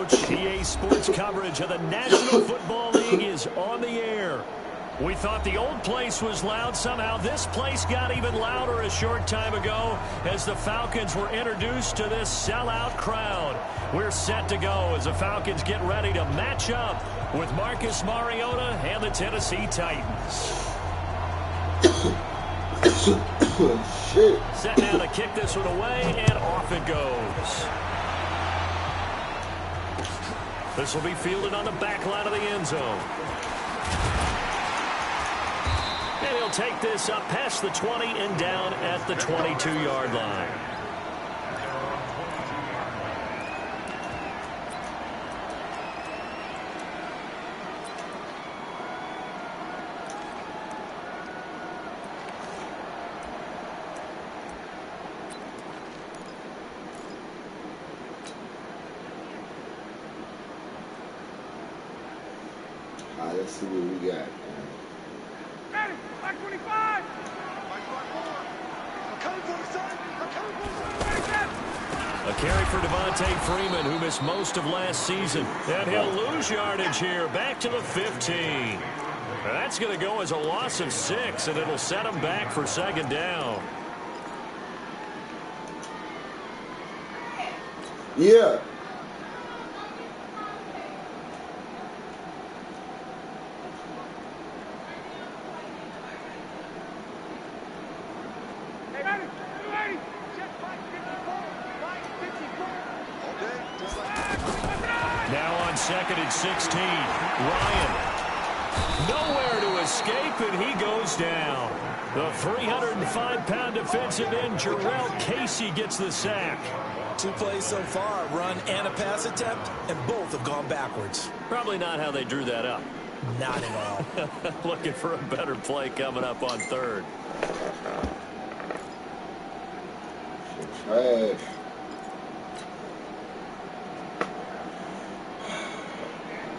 Coach. EA Sports coverage of the National Football League is on the air. We thought the old place was loud. Somehow this place got even louder a short time ago as the Falcons were introduced to this sellout crowd. We're set to go as the Falcons get ready to match up with Marcus Mariota and the Tennessee Titans. Shit. Set now to kick this one away, and off it goes. This will be fielded on the back line of the end zone. And he'll take this up past the 20 and down at the 22-yard line. Let's see what we got. Ready, back 25. A carry for Devontae Freeman, who missed most of last season. And he'll lose yardage here, back to the 15. That's going to go as a loss of 6, and it'll set him back for second down. Yeah. Now on second and 16, Ryan. Nowhere to escape, and he goes down. The 305-pound defensive end, Jarrell Casey, gets the sack. 2 plays so far, a run and a pass attempt, and both have gone backwards. Probably not how they drew that up. Not at all. Looking for a better play coming up on third. Trash.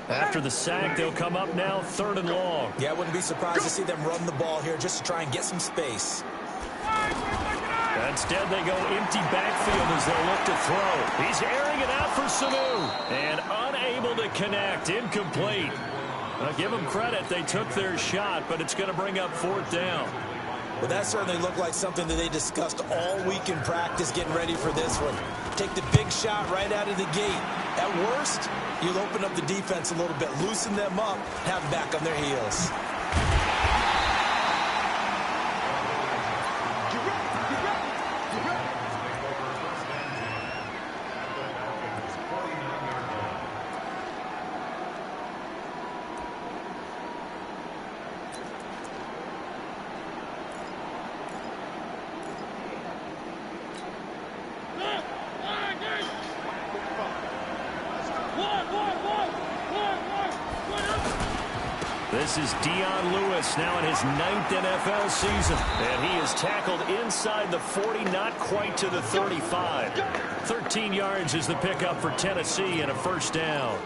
After the sack, they'll come up now 3rd and long. Yeah, I wouldn't be surprised to see them run the ball here just to try and get some space. Instead, they go empty backfield as they look to throw. He's airing it out for Sanu. And unable to connect. Incomplete. I'll give them credit. They took their shot, but it's going to bring up 4th down. Well, that certainly looked like something that they discussed all week in practice getting ready for this one. Take the big shot right out of the gate. At worst, you'll open up the defense a little bit, loosen them up, have them back on their heels. This is Dion Lewis now in his 9th NFL season. And he is tackled inside the 40, not quite to the 35. 13 yards is the pickup for Tennessee and a 1st down.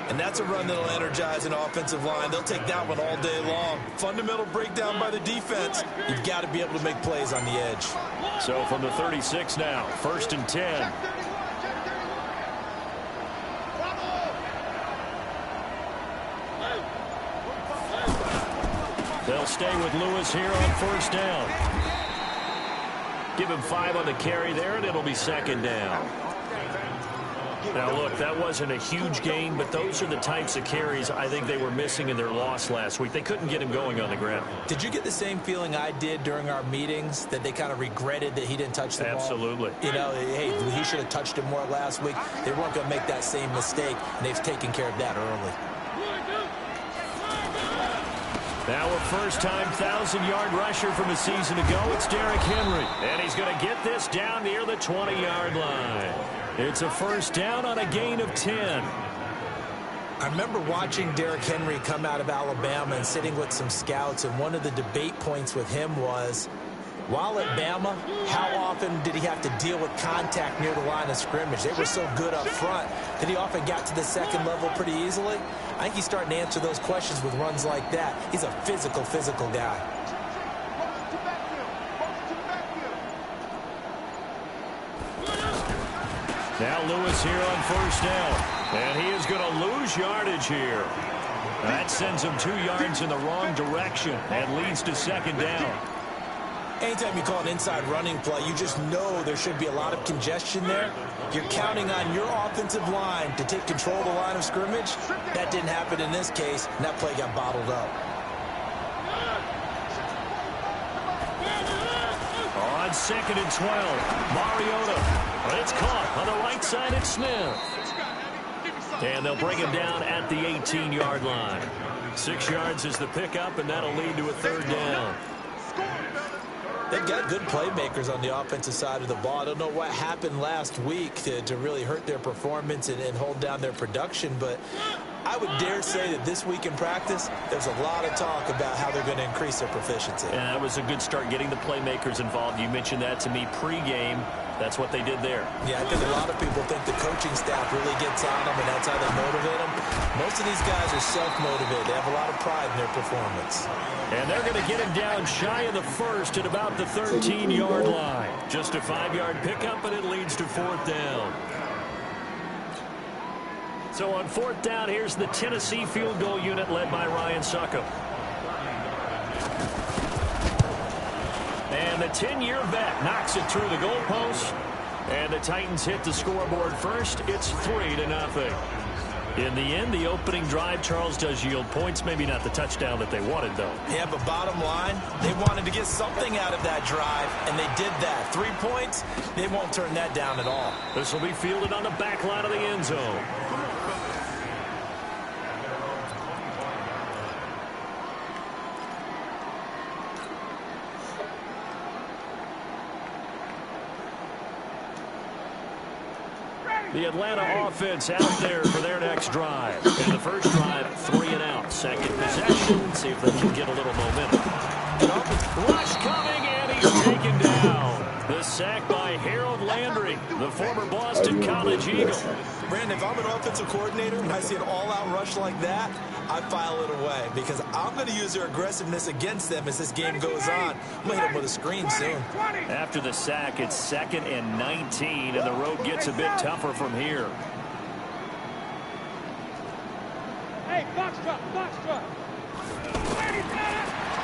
And that's a run that'll energize an offensive line. They'll take that one all day long. Fundamental breakdown by the defense. You've got to be able to make plays on the edge. So from the 36 now, 1st and 10. They'll stay with Lewis here on 1st down. Give him 5 on the carry there, and it'll be 2nd down. Now, look, that wasn't a huge gain, but those are the types of carries I think they were missing in their loss last week. They couldn't get him going on the ground. Did you get the same feeling I did during our meetings, that they kind of regretted that he didn't touch the ball? Absolutely. You know, hey, he should have touched it more last week. They weren't going to make that same mistake, and they've taken care of that early. Now a first-time 1,000-yard rusher from a season ago. It's Derrick Henry. And he's going to get this down near the 20-yard line. It's a 1st down on a gain of 10. I remember watching Derrick Henry come out of Alabama and sitting with some scouts, and one of the debate points with him was, while at Bama, how often did he have to deal with contact near the line of scrimmage? They were so good up front that he often got to the 2nd level pretty easily. I think he's starting to answer those questions with runs like that. He's a physical guy. Now Lewis here on first down. And he is going to lose yardage here. That sends him 2 yards in the wrong direction and leads to second down. Anytime you call an inside running play, you just know there should be a lot of congestion there. You're counting on your offensive line to take control of the line of scrimmage. That didn't happen in this case, and that play got bottled up. On 2nd and 12, Mariota. But it's caught on the right side. It's Smith. And they'll bring him down at the 18-yard line. 6 yards is the pickup, and that'll lead to a third down. They've got good playmakers on the offensive side of the ball. I don't know what happened last week to really hurt their performance and hold down their production, but I would dare say that this week in practice, there's a lot of talk about how they're going to increase their proficiency. And that was a good start getting the playmakers involved. You mentioned that to me pregame. That's what they did there. Yeah, I think a lot of people think the coaching staff really gets on them, and that's how they motivate them. Most of these guys are self-motivated. They have a lot of pride in their performance. And they're going to get him down shy of the first at about the 13-yard line. Just a 5-yard pickup, and it leads to 4th down. So on 4th down, here's the Tennessee field goal unit led by Ryan Succop. And the 10-year vet knocks it through the goalpost. And the Titans hit the scoreboard first. It's 3-0. In the end, the opening drive, Charles, does yield points. Maybe not the touchdown that they wanted, though. Yeah, but bottom line, they wanted to get something out of that drive, and they did that. 3 points, they won't turn that down at all. This will be fielded on the back line of the end zone. The Atlanta offense out there for their next drive. In the first drive, 3 and out. Second possession, see if they can get a little momentum. Rush coming, and he's taken down. The sack by Harold Landry, the former Boston College Eagle. Brandon, if I'm an offensive coordinator and I see an all-out rush like that, I file it away because I'm going to use their aggressiveness against them as this game goes on. I'm going to hit them with a screen soon. After the sack, it's 2nd and 19, and the road gets a bit tougher from here. Hey, box truck, box truck.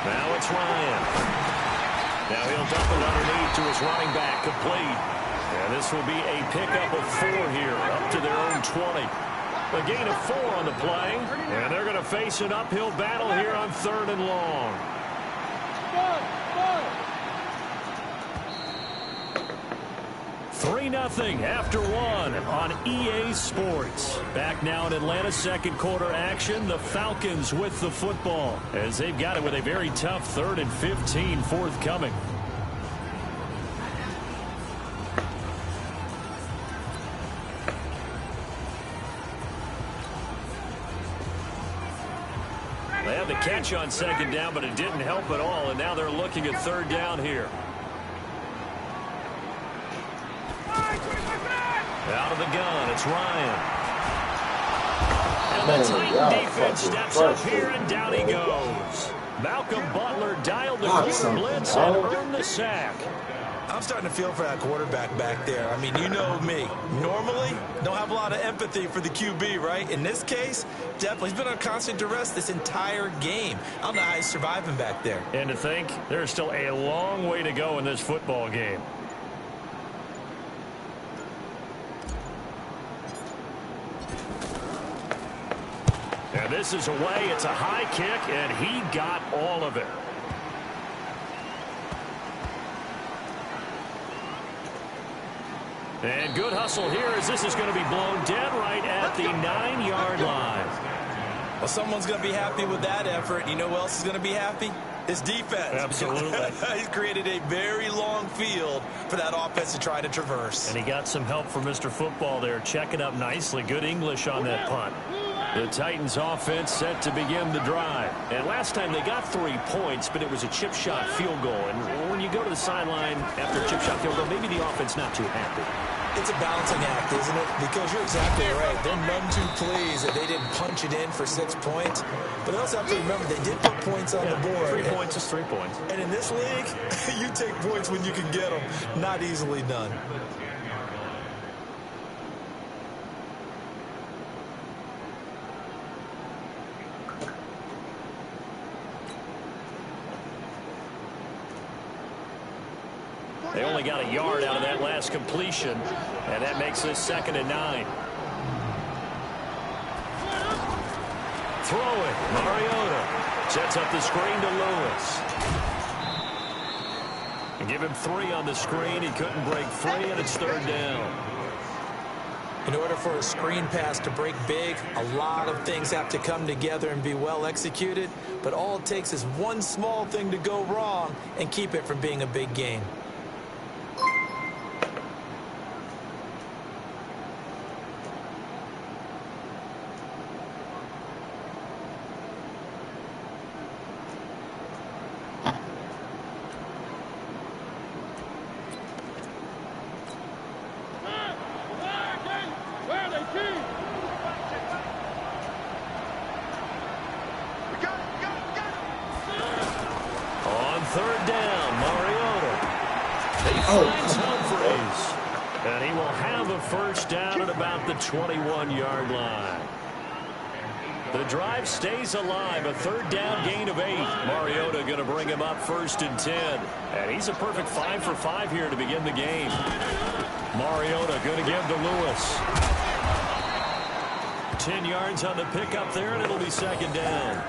Now it's Ryan. Now he'll dump it underneath to his running back, complete. And this will be a pickup of 4 here, up to their own 20. A gain of 4 on the play, and they're going to face an uphill battle here on 3rd and long. 3-0 after 1 on EA Sports. Back now in Atlanta, second quarter action. The Falcons with the football as they've got it with a very tough 3rd and 15 forthcoming. They had the catch on 2nd down, but it didn't help at all, and now they're looking at 3rd down here. Out of the gun, it's Ryan. And the Titan defense steps up here, and down he goes. Malcolm Butler dialed the clear blitz and earned the sack. I'm starting to feel for that quarterback back there. I mean, you know me. Normally, don't have a lot of empathy for the QB, right? In this case, definitely. He's been on constant duress this entire game. I don't know how he's surviving back there. And to think, there's still a long way to go in this football game. And this is away. It's a high kick, and he got all of it. And good hustle here as this is going to be blown dead right at the 9-yard line. Well, someone's going to be happy with that effort. You know who else is going to be happy? His defense. Absolutely. He's created a very long field for that offense to try to traverse. And he got some help from Mr. Football there, checking up nicely. Good English on that punt. The Titans offense set to begin the drive. And last time they got 3 points, but it was a chip shot field goal. And when you go to the sideline after a chip shot field goal, maybe the offense not too happy. It's a balancing act, isn't it? Because you're exactly right. They're none too pleased that they didn't punch it in for 6 points. But they also have to remember they did put points on the board. 3 points is 3 points. And in this league, you take points when you can get them. Not easily done. They only got a yard out of that last completion, and that makes this 2nd and 9. Throw it. Mariota sets up the screen to Lewis. And give him 3 on the screen. He couldn't break free, and it's 3rd down. In order for a screen pass to break big, a lot of things have to come together and be well executed. But all it takes is one small thing to go wrong and keep it from being a big gain. On 3rd down, Mariota. He finds Humphries. And he will have a 1st down at about the 21-yard line. The drive stays alive. A 3rd down gain of 8. Mariota going to bring him up 1st and 10. And he's a perfect 5 for 5 here to begin the game. Mariota going to give to Lewis. 10 yards on the pickup there, and it'll be 2nd down.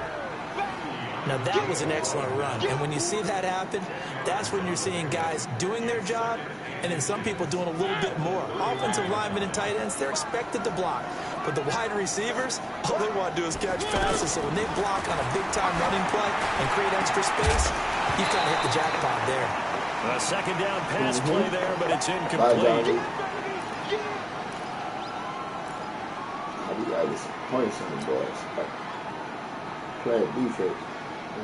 Now, that was an excellent run. And when you see that happen, that's when you're seeing guys doing their job and then some people doing a little bit more. Offensive linemen and tight ends, they're expected to block. But the wide receivers, all they want to do is catch passes. So when they block on a big-time running play and create extra space, you've kind of hit the jackpot there. A 2nd down pass play there, but it's incomplete. I just points on the boys. Play defense.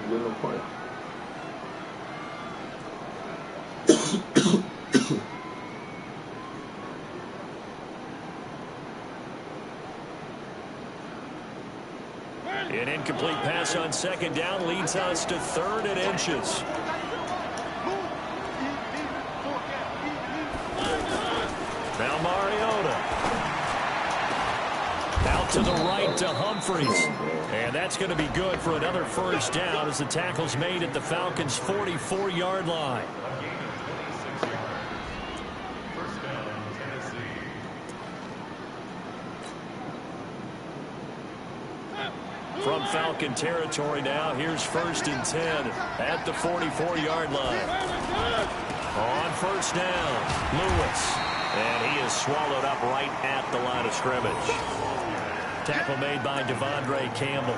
There's no point. An incomplete pass on 2nd down leads us to 3rd and inches. Now Mariota. Out to the right to Humphries. And that's going to be good for another 1st down as the tackle's made at the Falcons' 44-yard line. From Falcon territory now, here's 1st and 10 at the 44-yard line. On 1st down, Lewis. And he is swallowed up right at the line of scrimmage. Tackle made by Devondre Campbell.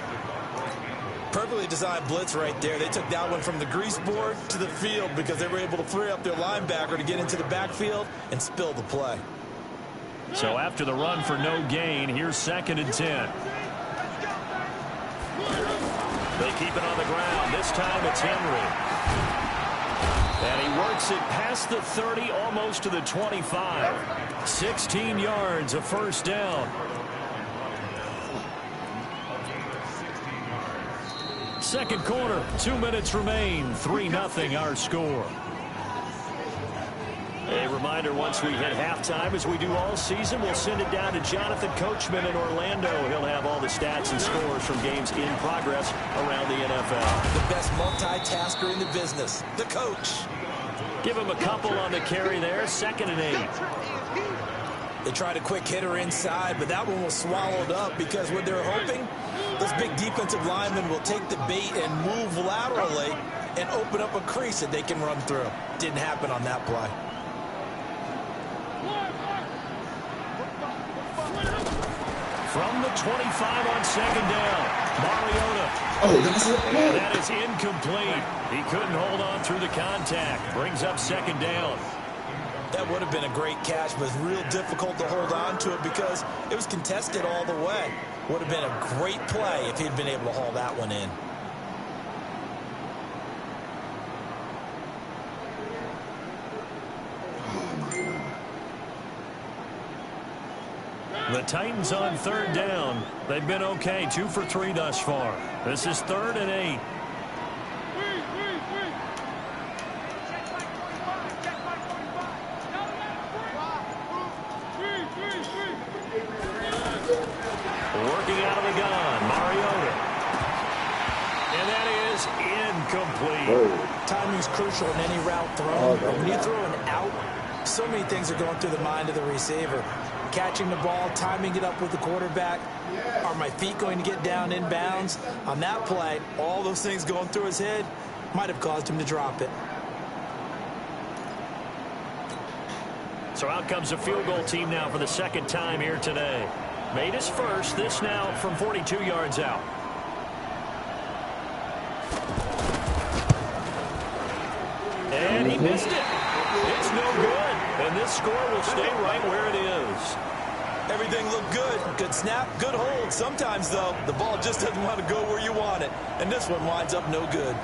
Perfectly designed blitz right there. They took that one from the grease board to the field because they were able to free up their linebacker to get into the backfield and spill the play. So after the run for no gain, here's 2nd and 10. They keep it on the ground. This time it's Henry. And he works it past the 30, almost to the 25. 16 yards, a 1st down. 2nd quarter, 2 minutes remain. 3-0 our score. A reminder, once we hit halftime, as we do all season, we'll send it down to Jonathan Coachman in Orlando. He'll have all the stats and scores from games in progress around the NFL. The best multitasker in the business, the coach. Give him a couple on the carry there, 2nd and 8. They tried a quick hitter inside, but that one was swallowed up because what they're hoping, those big defensive linemen will take the bait and move laterally and open up a crease that they can run through. Didn't happen on that play. From the 25 on 2nd down, Mariota. Oh, that's it. And that is incomplete. He couldn't hold on through the contact. Brings up 2nd down. That would have been a great catch, but it's real difficult to hold on to it because it was contested all the way. Would have been a great play if he'd been able to haul that one in. The Titans on 3rd down. They've been okay, 2 for 3 thus far. This is 3rd and 8. Working out of the gun, Mariota. And that is incomplete. Whoa. Timing's crucial in any route thrown. When you throw an out, so many things are going through the mind of the receiver. Catching the ball, timing it up with the quarterback. Are my feet going to get down in bounds? On that play, all those things going through his head might have caused him to drop it. So out comes a field goal team now for the second time here today. Made his first, this now from 42 yards out. And he missed it. It's no good. And this score will stay right where it is. Everything looked good. Good snap, good hold. Sometimes, though, the ball just doesn't want to go where you want it. And this one winds up no good.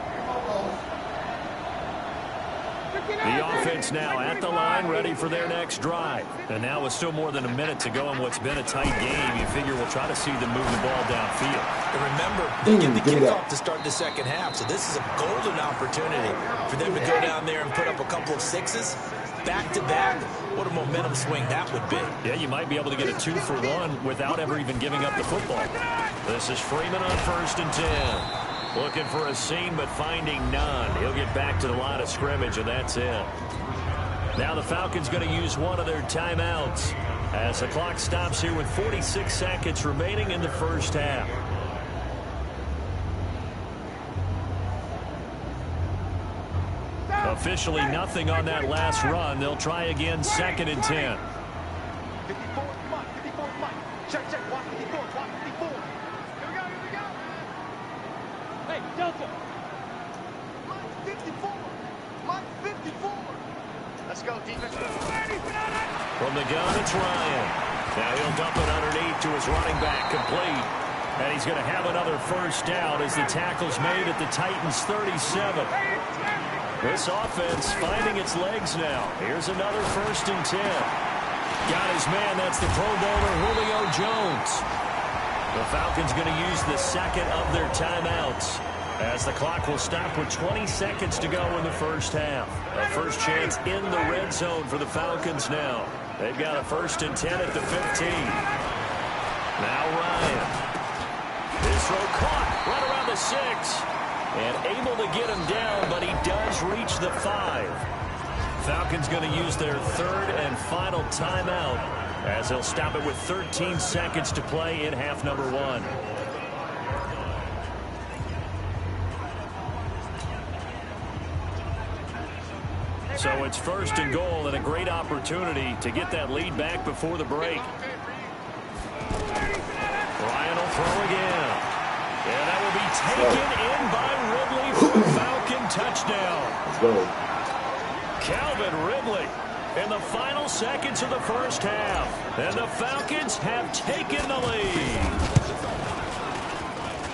The offense now at the line, ready for their next drive. And now with still more than a minute to go in what's been a tight game, you figure we'll try to see them move the ball downfield. And remember, they get the kickoff to start the second half, so this is a golden opportunity for them to go down there and put up a couple of sixes. Back-to-back, what a momentum swing that would be. Yeah, you might be able to get a 2-for-1 without ever even giving up the football. This is Freeman on 1st and 10. Looking for a seam, but finding none. He'll get back to the line of scrimmage, and that's it. Now the Falcons going to use one of their timeouts as the clock stops here with 46 seconds remaining in the first half. Officially nothing on that last run. They'll try again, 2nd and 10. 54, come on, 54, come on. Check, watch 54, watch 54. Here we go. Hey, Delta. Mike 54. Let's go, defense. From the gun, it's Ryan. Now he'll dump it underneath to his running back, complete. And he's going to have another first down as the tackle's made at the Titans' 37. This offense finding its legs now. Here's another 1st and 10. Got his man. That's the Pro Bowler, Julio Jones. The Falcons going to use the second of their timeouts as the clock will stop with 20 seconds to go in the first half. A first chance in the red zone for the Falcons now. They've got a 1st and 10 at the 15. Now Ryan. His throw caught right around the 6. And able to get him down, but he does reach the 5. Falcons going to use their 3rd and final timeout as they'll stop it with 13 seconds to play in half number 1. So it's 1st and goal and a great opportunity to get that lead back before the break. Ryan will throw again. And that will be taken in by Ridley for a Falcon touchdown. Let's go. Calvin Ridley in the final seconds of the first half. And the Falcons have taken the lead.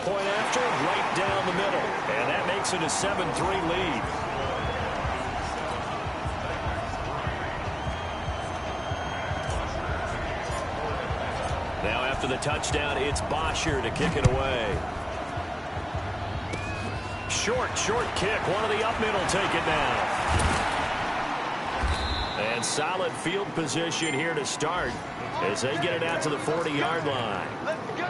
Point after, right down the middle. And that makes it a 7-3 lead. Now after the touchdown, it's Bosher to kick it away. Short kick. One of the up middle take it now. And solid field position here to start as they get it out to the 40-yard line. Let's go.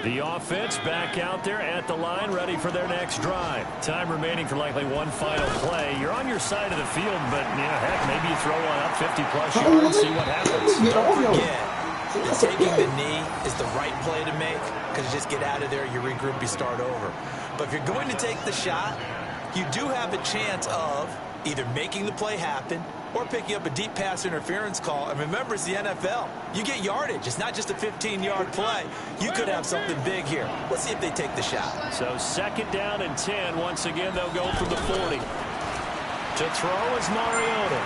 The offense back out there at the line, ready for their next drive. Time remaining for likely one final play. You're on your side of the field, but heck, maybe you throw one up 50-plus yards and see what happens. Don't forget that taking the knee is the right play to make because you just get out of there, you regroup, you start over. But if you're going to take the shot, you do have a chance of either making the play happen or picking up a deep pass interference call. And remember, it's the NFL. You get yardage. It's not just a 15-yard play. You could have something big here. Let's see if they take the shot. So 2nd down and 10. Once again, they'll go from the 40. To throw is Mariota.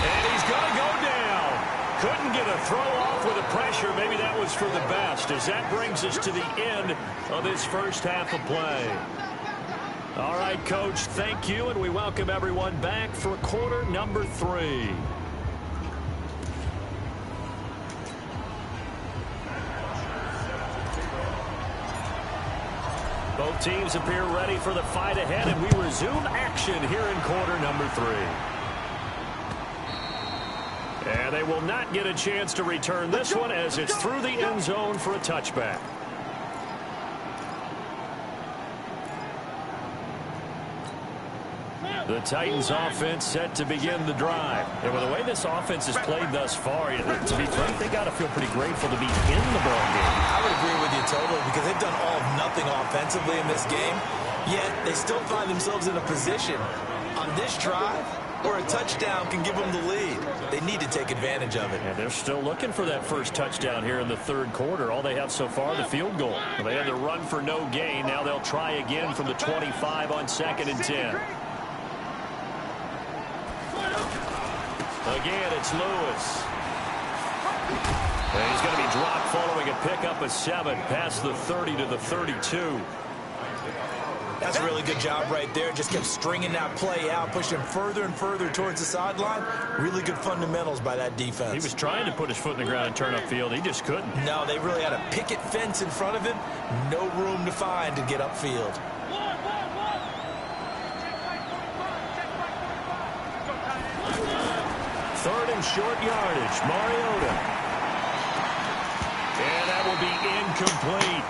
And he's going to go down. Couldn't get a throw off with the pressure. Maybe that was for the best, as that brings us to the end of this first half of play. All right, Coach, thank you, and we welcome everyone back for quarter number 3. Both teams appear ready for the fight ahead, and we resume action here in quarter number 3. And they will not get a chance to return this one as it's through the end zone for a touchback. The Titans offense set to begin the drive. And with the way this offense has played thus far, to be frank, they got to feel pretty grateful to be in the ball game. I would agree with you totally because they've done all of nothing offensively in this game, yet they still find themselves in a position on this drive where a touchdown can give them the lead. They need to take advantage of it. And they're still looking for that first touchdown here in the third quarter. All they have so far, the field goal. They had to run for no gain. Now they'll try again from the 25 on 2nd and 10. Again, it's Lewis. And he's going to be dropped following a pickup of 7 past the 30 to the 32. That's a really good job right there. Just kept stringing that play out, pushing further and further towards the sideline. Really good fundamentals by that defense. He was trying to put his foot in the ground and turn upfield. He just couldn't. No, they really had a picket fence in front of him. No room to find to get upfield. Third and short yardage, Mariota. And that will be incomplete.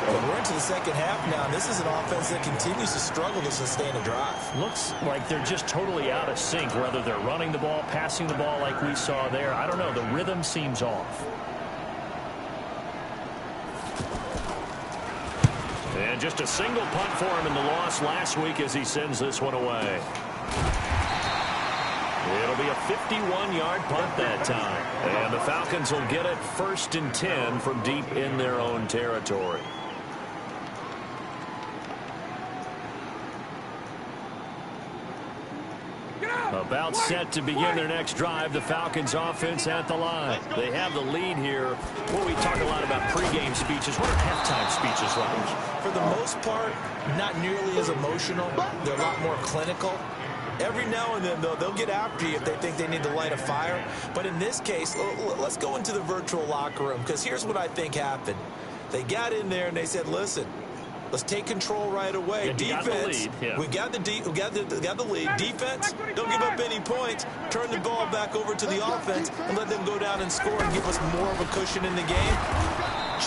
Well, we're into the second half now, and this is an offense that continues to struggle to sustain a drive. Looks like they're just totally out of sync, whether they're running the ball, passing the ball like we saw there. I don't know. The rhythm seems off. And just a single punt for him in the loss last week as he sends this one away. It'll be a 51-yard punt that time. And the Falcons will get it 1st and 10 from deep in their own territory. About set to begin their next drive, the Falcons offense at the line. They have the lead here. Well, we talk a lot about pregame speeches. What are halftime speeches like? For the most part, not nearly as emotional. They're a lot more clinical. Every now and then, though, they'll get after you if they think they need to light a fire. But in this case, let's go into the virtual locker room, because here's what I think happened. They got in there and they said, listen, let's take control right away. And defense, yeah. we got the lead. Defense, don't give up any points. Turn the ball back over to the offense and let them go down and score and give us more of a cushion in the game.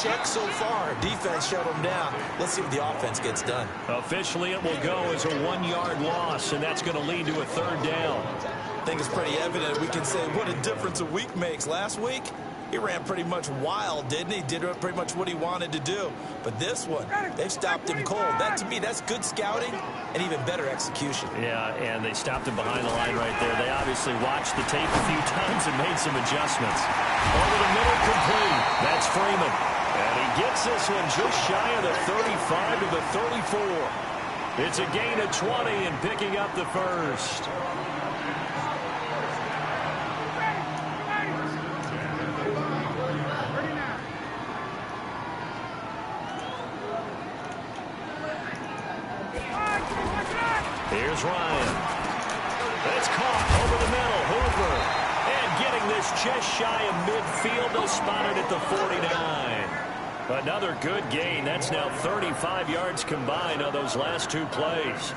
Check so far. Defense shut them down. Let's see what the offense gets done. Officially, it will go as a 1-yard loss, and that's going to lead to a 3rd down. I think it's pretty evident. We can say what a difference a week makes. Last week, he ran pretty much wild, didn't he? Did pretty much what he wanted to do. But this one, they've stopped him cold. That, to me, that's good scouting and even better execution. Yeah, and they stopped him behind the line right there. They obviously watched the tape a few times and made some adjustments. Over the middle, complete. That's Freeman. And he gets this one just shy of the 35 to the 34. It's a gain of 20 and picking up the first. Here's Ryan. That's caught over the middle. Hoover. And getting this just shy of midfield. They'll spot it at the 49. Another good gain. That's now 35 yards combined on those last 2 plays.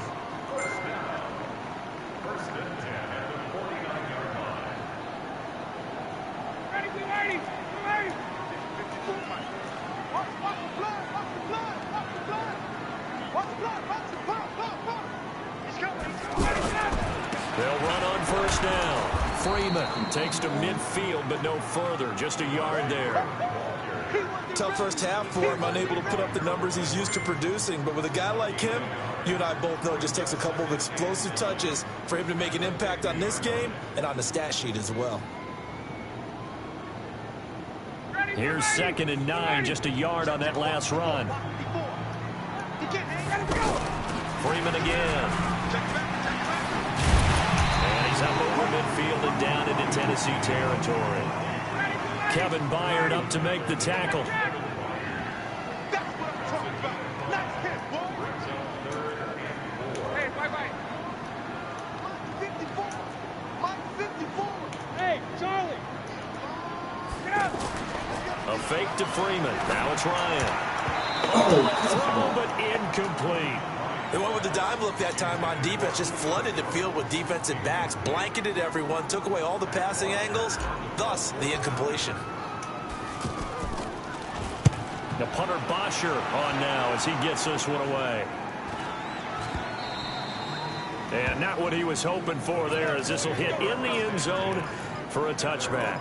They'll run on 1st down. Freeman takes to midfield, but no further. Just a yard there. Tough first half for him, unable to put up the numbers he's used to producing. But with a guy like him, you and I both know it just takes a couple of explosive touches for him to make an impact on this game and on the stat sheet as well. Here's 2nd and 9, just a yard on that last run. Freeman again. And he's up over midfield and down into Tennessee territory. Kevin Byard up to make the tackle. Hey, Charlie. A fake to Freeman. Now it's Ryan. Throw, but incomplete. They went with the dime look that time on defense, just flooded the field with defensive backs, blanketed everyone, took away all the passing angles, thus the incompletion. The punter Bosher on now as he gets this one away. And not what he was hoping for there, as this will hit in the end zone for a touchback.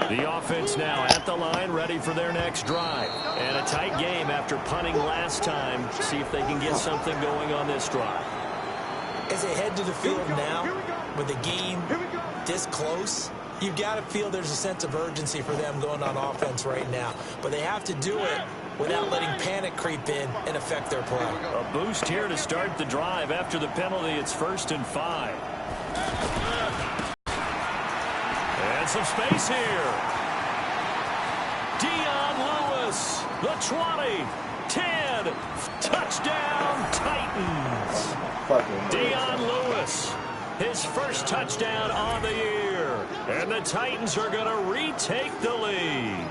The offense now at the line, ready for their next drive. And a tight game after punting last time. See if they can get something going on this drive. As they head to the field now, with the game this close, you've got to feel there's a sense of urgency for them going on offense right now. But they have to do it without letting panic creep in and affect their play. A boost here to start the drive after the penalty. It's 1st and 5. And some space here. Dion Lewis, the 20, 10, touchdown Titans. Dion Lewis, his first touchdown on the year. And the Titans are going to retake the lead.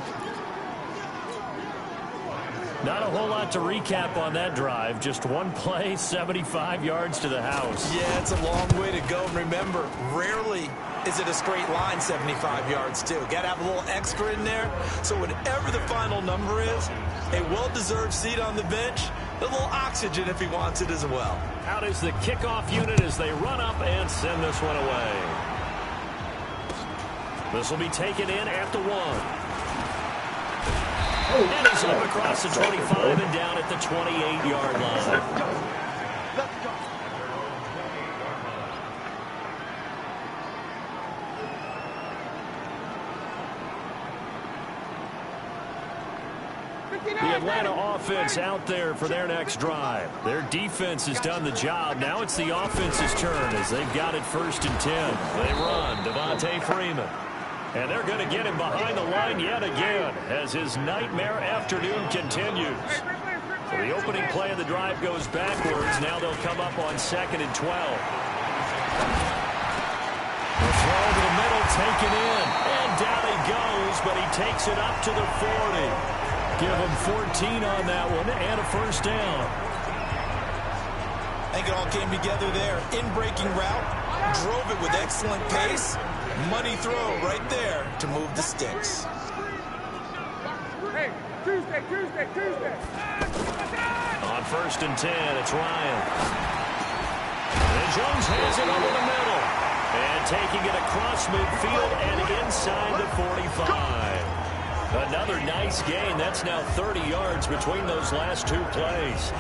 Not a whole lot to recap on that drive. Just one play, 75 yards to the house. Yeah, it's a long way to go. And remember, rarely is it a straight line 75 yards, too. Got to have a little extra in there. So whatever the final number is, a well-deserved seat on the bench, a little oxygen if he wants it as well. Out is the kickoff unit as they run up and send this one away. This will be taken in at the 1. And he's up across the 25 and down at the 28-yard line. The Atlanta offense out there for their next drive. Their defense has done the job. Now it's the offense's turn as they've got it 1st and 10. They run Devontae Freeman. And they're going to get him behind the line yet again as his nightmare afternoon continues. So the opening play of the drive goes backwards. Now they'll come up on 2nd and 12. The throw to the middle taken in. And down he goes, but he takes it up to the 40. Give him 14 on that one and a 1st down. I think it all came together there. In-breaking route, drove it with excellent pace. Money throw right there to move the sticks. Hey, Tuesday. On 1st and 10, it's Ryan. And Jones has it over the middle. And taking it across midfield and inside the 45. Another nice gain. That's now 30 yards between those last 2 plays.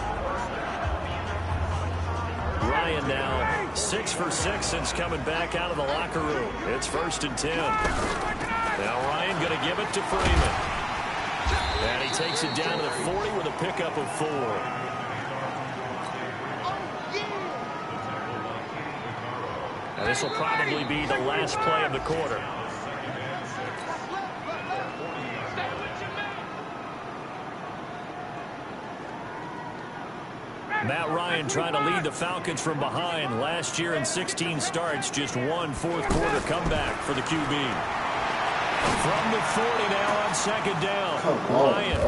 Ryan now 6 for 6 since coming back out of the locker room. It's 1st and 10. Now Ryan going to give it to Freeman. And he takes it down to the 40 with a pickup of 4. And this will probably be the last play of the quarter. Matt Ryan trying to lead the Falcons from behind. Last year in 16 starts, just one fourth-quarter comeback for the QB. From the 40 now on 2nd down. Ryan.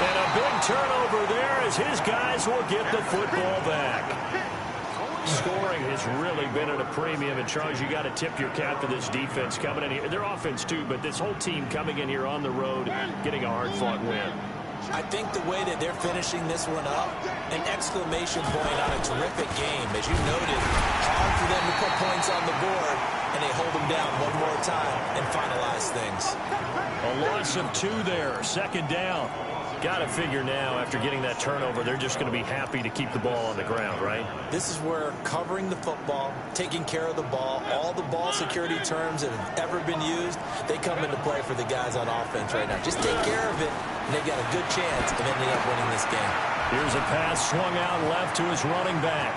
And a big turnover there as his guys will get the football back. Scoring has really been at a premium. And, Charles, you got to tip your cap to this defense coming in here. Their offense, too, but this whole team coming in here on the road, getting a hard-fought win. I think the way that they're finishing this one up, an exclamation point on a terrific game. As you noted, hard for them to put points on the board, and they hold them down one more time and finalize things. A loss of 2 there, 2nd down. Got to figure now, after getting that turnover, they're just going to be happy to keep the ball on the ground, right? This is where covering the football, taking care of the ball, all the ball security terms that have ever been used, they come into play for the guys on offense right now. Just take care of it, and they've got a good chance of ending up winning this game. Here's a pass swung out left to his running back.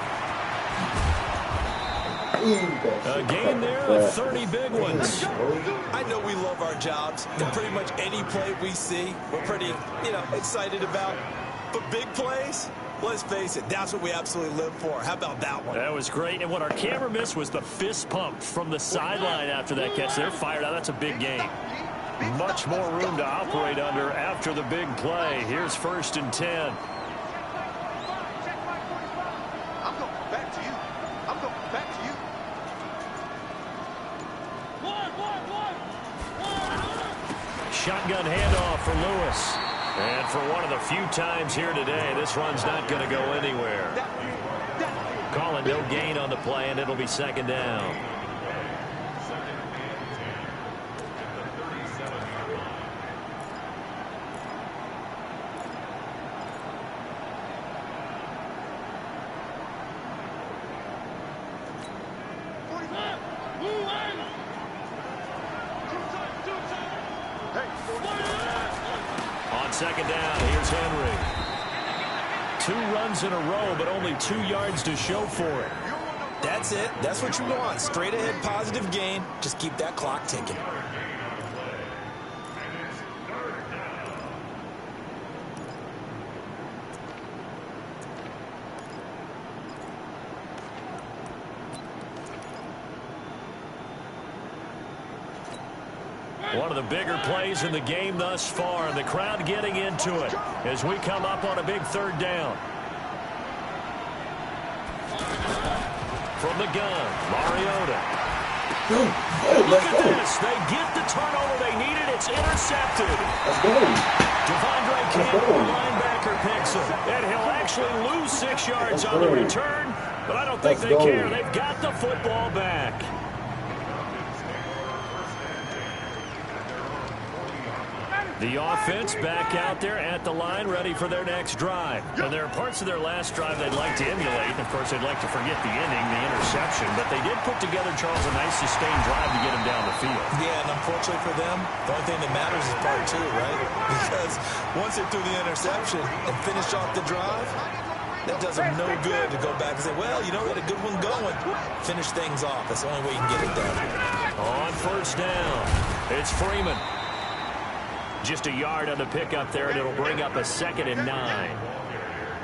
A game there of 30 big ones. I know we love our jobs, and pretty much any play we see, we're pretty, excited about. But big plays, Let's face it, that's what we absolutely live for. How about that one? That was great. And what our camera missed was the fist pump from the sideline after that catch. They're fired out. That's a big game. Much more room to operate under after the big play. Here's 1st and 10. I'm going back to you. I'm going back to you. Shotgun handoff for Lewis. And for one of the few times here today, this run's not going to go anywhere. Calling no gain on the play, and it'll be 2nd down. On 2nd down, here's Henry. 2 runs in a row, but only 2 yards to show for it. That's it. That's what you want. Straight ahead, positive gain. Just keep that clock ticking. One of the bigger plays in the game thus far, and the crowd getting into it as we come up on a big 3rd down. From the gun, Mariota. Look at this. They get the turnover they needed. It's intercepted. Let's go. Devondre Campbell, linebacker, picks him. And he'll actually lose 6 yards on the return, but I don't think they care. They've got the football back. The offense back out there at the line, ready for their next drive. And there are parts of their last drive they'd like to emulate. Of course, they'd like to forget the ending, the interception. But they did put together, Charles, a nice sustained drive to get him down the field. Yeah, and unfortunately for them, the only thing that matters is part 2, right? Because once they threw the interception and finished off the drive, that does them no good to go back and say, well, you know, we had a good one going. Finish things off. That's the only way you can get it done. On 1st down, it's Freeman. Just a yard on the pickup there, and it'll bring up a 2nd and 9.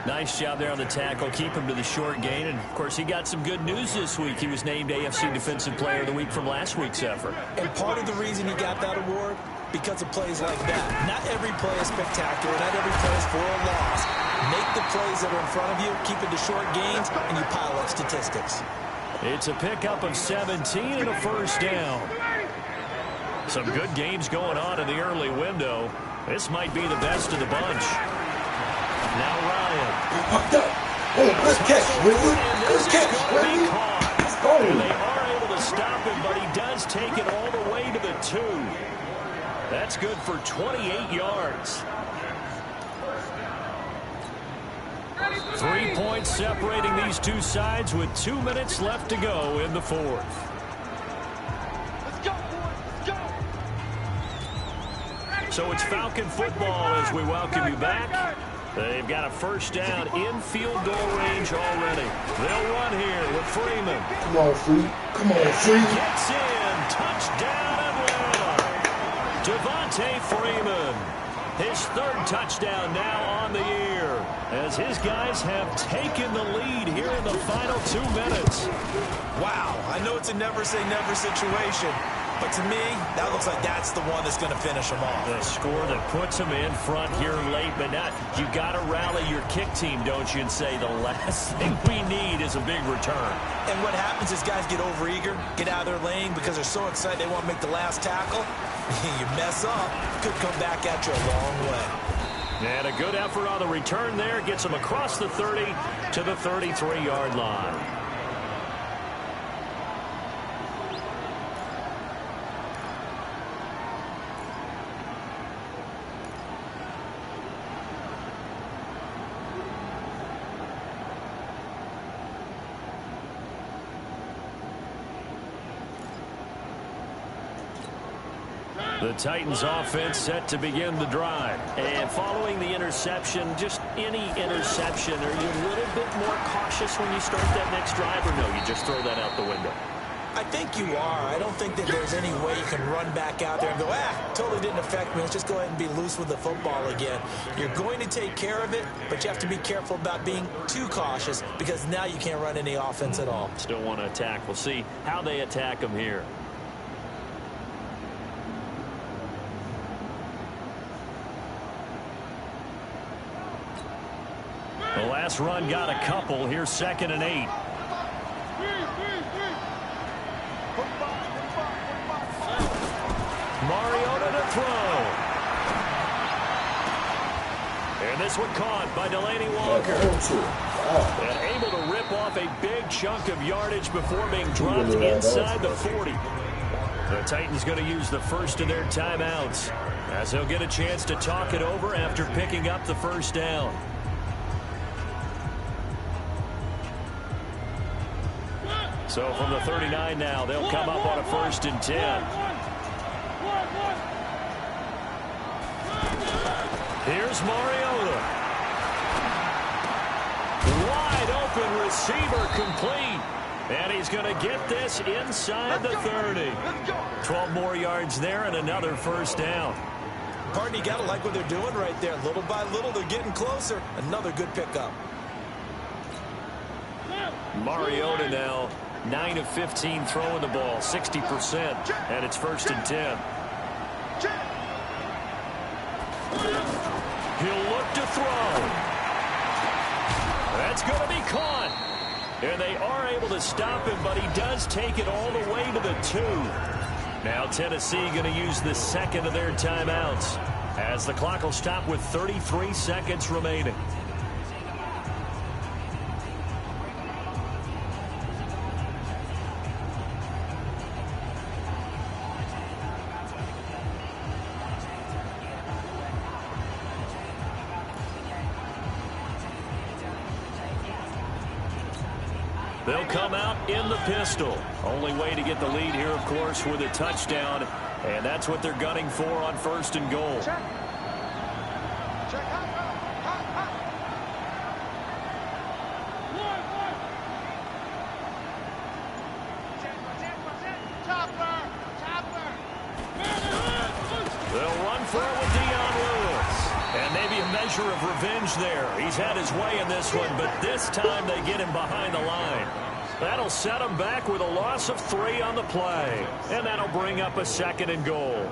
Nice job there on the tackle. Keep him to the short gain. And, of course, he got some good news this week. He was named AFC Defensive Player of the Week from last week's effort. And part of the reason he got that award, because of plays like that. Not every play is spectacular. Not every play is for a loss. Make the plays that are in front of you, keep it to short gains, and you pile up statistics. It's a pickup of 17 and a 1st down. Some good games going on in the early window. This might be the best of the bunch. Now Ryan. Good catch, Willie. Good catch, Willie. And they are able to stop him, but he does take it all the way to the 2. That's good for 28 yards. 3 points separating these two sides with 2 minutes left to go in the 4th. So it's Falcon football as we welcome you back. They've got a 1st down in field goal range already. They'll run here with Freeman. Come on, Free. Come on, Free. Gets in. Touchdown, Atlanta. Devontae Freeman. His 3rd touchdown now on the year, as his guys have taken the lead here in the final 2 minutes. Wow, I know it's a never-say-never situation, but to me, that looks like that's the one that's going to finish them off. The score that puts them in front here late, but not. You got to rally your kick team, don't you, and say the last thing we need is a big return. And what happens is guys get overeager, get out of their lane because they're so excited they want to make the last tackle. You mess up, could come back at you a long way. And a good effort on the return there. Gets them across the 30 to the 33-yard line. The Titans offense set to begin the drive. And following the interception, just any interception, are you a little bit more cautious when you start that next drive, or no, you just throw that out the window? I think you are. I don't think that there's any way you can run back out there and go, totally didn't affect me. Let's just go ahead and be loose with the football again. You're going to take care of it, but you have to be careful about being too cautious because now you can't run any offense at all. Still want to attack. We'll see how they attack them here. The last run got a couple. Here's 2nd and 8. Mariota to throw. And this one caught by Delaney Walker. And able to rip off a big chunk of yardage before being dropped inside the 40. The Titans going to use the first of their timeouts as they'll get a chance to talk it over after picking up the first down. So from the 39 now, they'll come up on a 1st and 10. Here's Mariota. Wide open receiver complete. And he's going to get this inside the 30. 12 more yards there and another 1st down. Pardon, you got to like what they're doing right there. Little by little, they're getting closer. Another good pickup. Mariota now 9 of 15 throwing the ball, 60%, and it's 1st and 10. He'll look to throw. That's going to be caught. And they are able to stop him, but he does take it all the way to the 2. Now Tennessee going to use the 2nd of their timeouts as the clock will stop with 33 seconds remaining. They'll come out in the pistol. Only way to get the lead here, of course, with a touchdown. And that's what they're gunning for on 1st and goal. Check. They'll run for it with Dion Lewis. And maybe a measure of revenge there. He's had his way in this one, but this time they get him behind the line. That'll set him back with a loss of 3 on the play. And that'll bring up a 2nd and goal.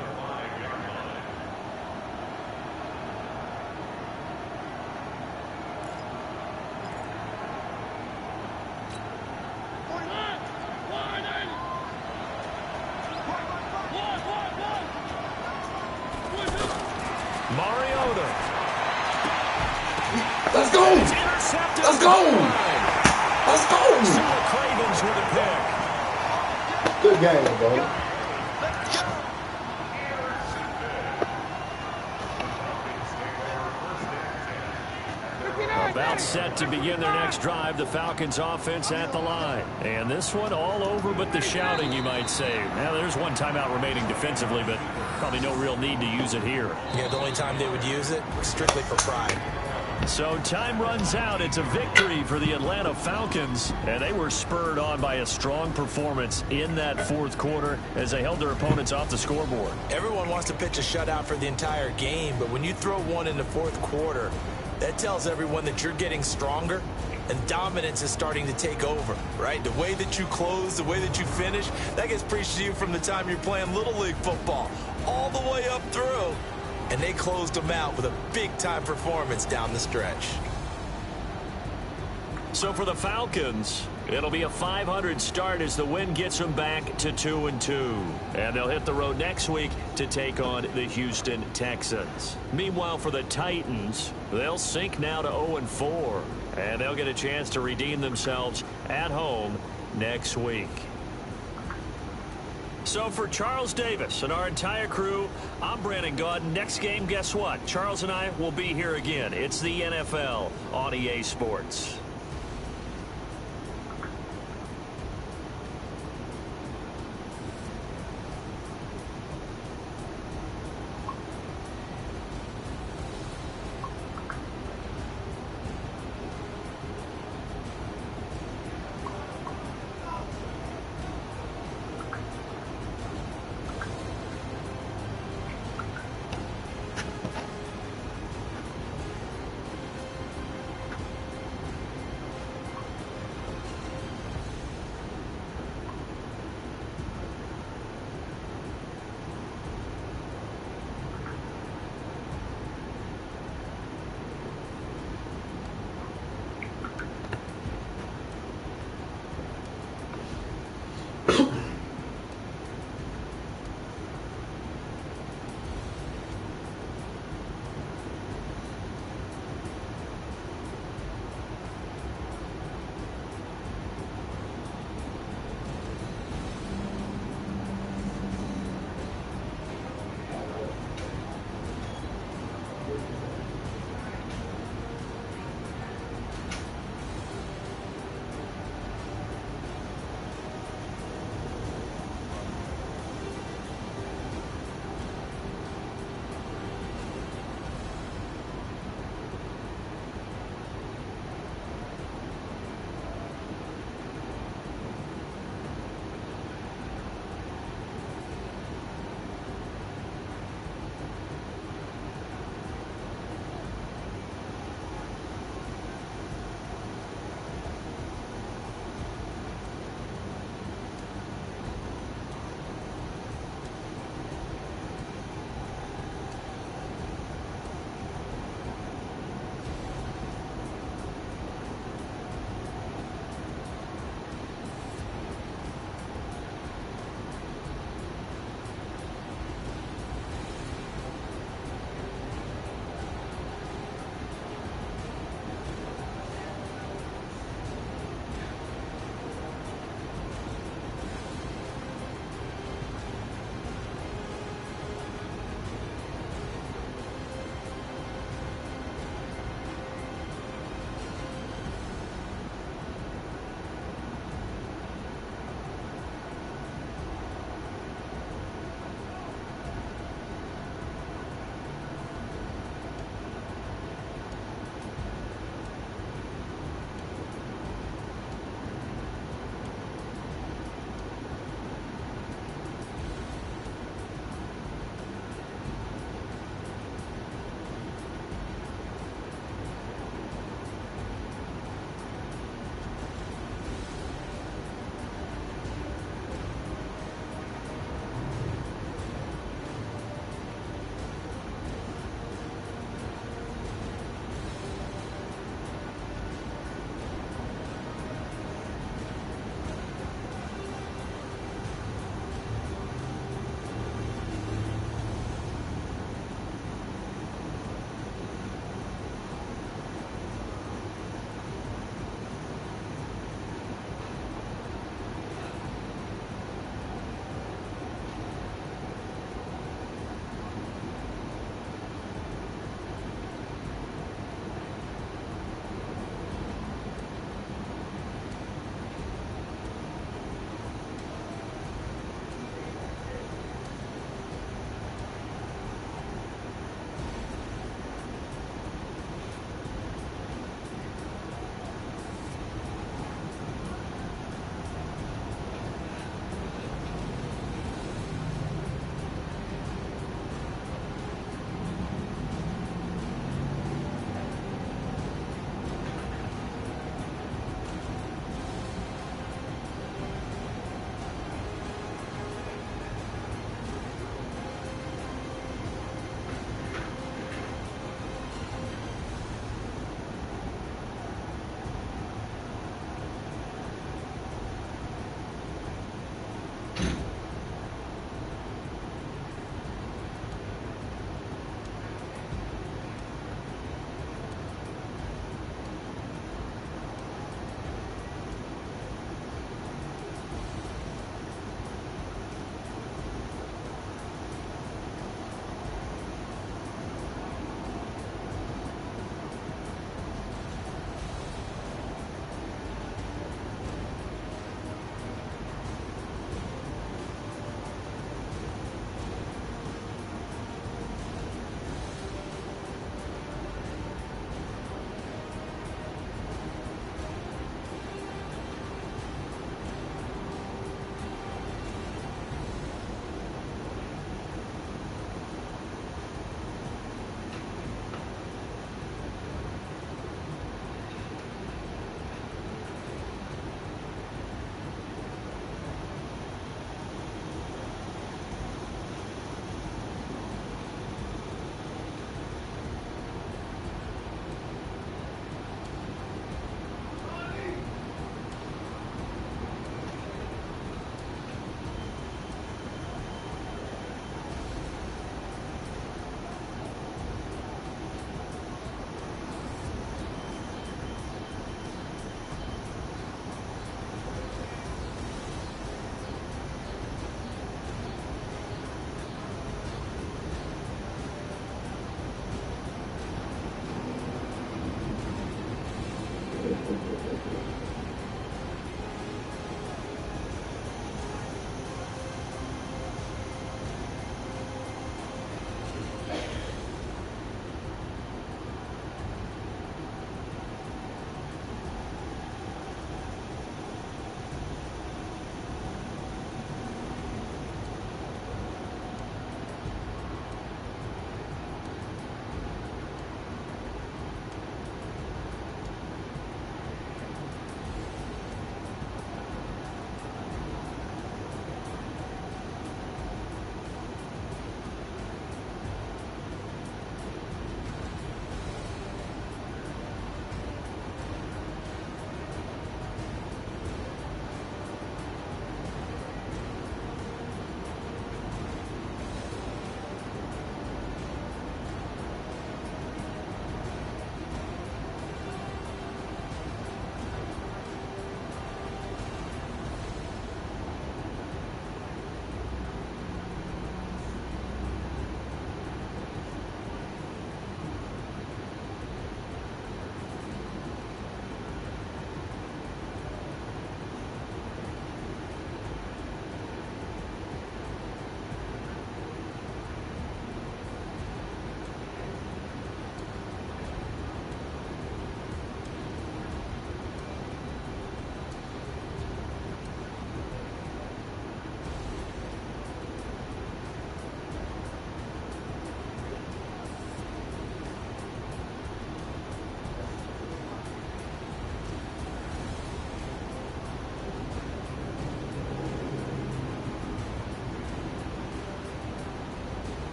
Mariota. Let's go. It's intercepted. Let's go. Let's go. Sewell Cravens with a pick. Good game, bro. About set to begin their next drive. The Falcons offense at the line. And this one all over but the shouting, you might say. Now, there's one timeout remaining defensively, but probably no real need to use it here. Yeah, the only time they would use it was strictly for pride. So time runs out. It's a victory for the Atlanta Falcons. And they were spurred on by a strong performance in that 4th quarter as they held their opponents off the scoreboard. Everyone wants to pitch a shutout for the entire game, but when you throw one in the 4th quarter, that tells everyone that you're getting stronger and dominance is starting to take over, right? The way that you close, the way that you finish, that gets preached to you from the time you're playing Little League football all the way up through. And they closed them out with a big-time performance down the stretch. So for the Falcons, it'll be a .500 start as the win gets them back to 2-2. And they'll hit the road next week to take on the Houston Texans. Meanwhile, for the Titans, they'll sink now to 0-4. And they'll get a chance to redeem themselves at home next week. So for Charles Davis and our entire crew, I'm Brandon Gaudin. Next game, guess what? Charles and I will be here again. It's the NFL on EA Sports.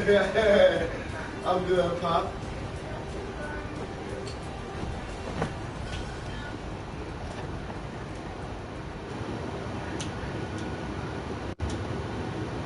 I'm good, Pop.